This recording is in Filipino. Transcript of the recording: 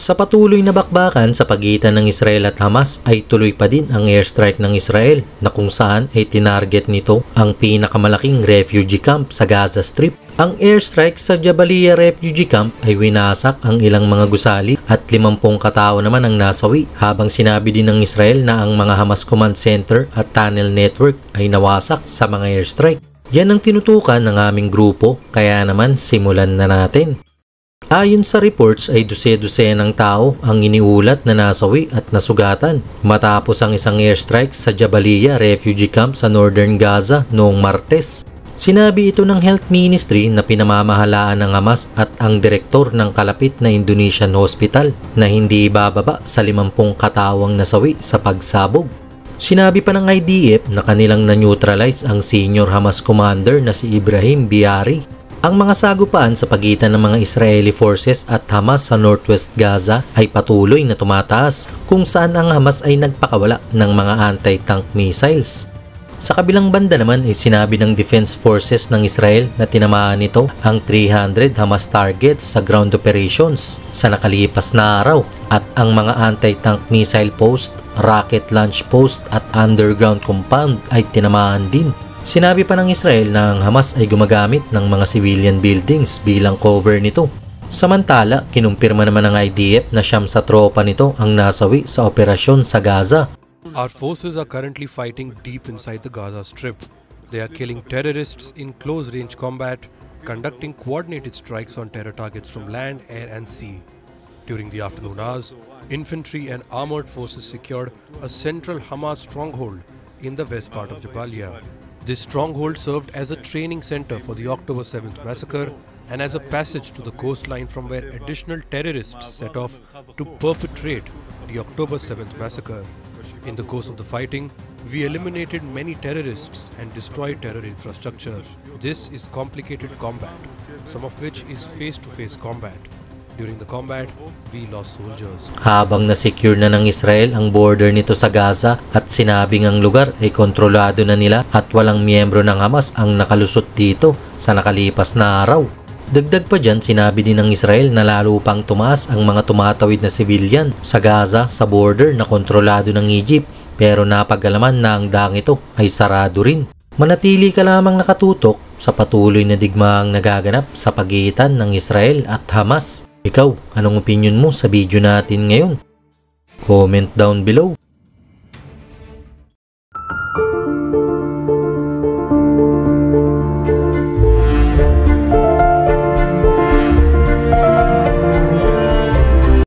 Sa patuloy na bakbakan sa pagitan ng Israel at Hamas ay tuloy pa din ang airstrike ng Israel na kung saan ay tinarget nito ang pinakamalaking refugee camp sa Gaza Strip. Ang airstrike sa Jabalia Refugee Camp ay winasak ang ilang mga gusali at 50 katao naman ang nasawi, habang sinabi din ng Israel na ang mga Hamas Command Center at Tunnel Network ay nawasak sa mga airstrike. Yan ang tinutukan ng aming grupo, kaya naman simulan na natin. Ayon sa reports ay dose-dosenang tao ang iniulat na nasawi at nasugatan matapos ang isang airstrike sa Jabalia Refugee Camp sa Northern Gaza noong Martes. Sinabi ito ng Health Ministry na pinamamahalaan ng Hamas at ang direktor ng kalapit na Indonesian Hospital na hindi ibababa sa 50 katawang nasawi sa pagsabog. Sinabi pa ng IDF na kanilang na-neutralize ang senior Hamas commander na si Ibrahim Biari. Ang mga sagupaan sa pagitan ng mga Israeli forces at Hamas sa Northwest Gaza ay patuloy na tumataas, kung saan ang Hamas ay nagpakawala ng mga anti-tank missiles. Sa kabilang banda naman ay sinabi ng Defense Forces ng Israel na tinamaan nito ang 300 Hamas targets sa ground operations sa nakalipas na araw, at ang mga anti-tank missile post, rocket launch post at underground compound ay tinamaan din. Sinabi pa ng Israel na ang Hamas ay gumagamit ng mga civilian buildings bilang cover nito. Samantala, kinumpirma naman ng IDF na 9 sa tropa nito ang nasawi sa operasyon sa Gaza. Our forces are currently fighting deep inside the Gaza Strip. They are killing terrorists in close-range combat, conducting coordinated strikes on terror targets from land, air and sea. During the afternoon hours, infantry and armored forces secured a central Hamas stronghold in the west part of Jabalia. This stronghold served as a training center for the October 7th massacre and as a passage to the coastline from where additional terrorists set off to perpetrate the October 7th massacre. In the course of the fighting, we eliminated many terrorists and destroyed terror infrastructure. This is complicated combat, some of which is face-to-face combat. During the combat, we lost soldiers. Habang na-secure na ng Israel ang border nito sa Gaza at sinabing ang lugar ay kontrolado na nila at walang miyembro ng Hamas ang nakalusot dito sa nakalipas na araw. Dagdag pa dyan, sinabi din ng Israel na lalo pang tumaas ang mga tumatawid na civilian sa Gaza sa border na kontrolado ng Egypt, pero napag-alaman na ang daang ito ay sarado rin. Manatili ka lamang nakatutok sa patuloy na digmaang nagaganap sa pagitan ng Israel at Hamas. Ikaw, anong opinion mo sa video natin ngayon? Comment down below.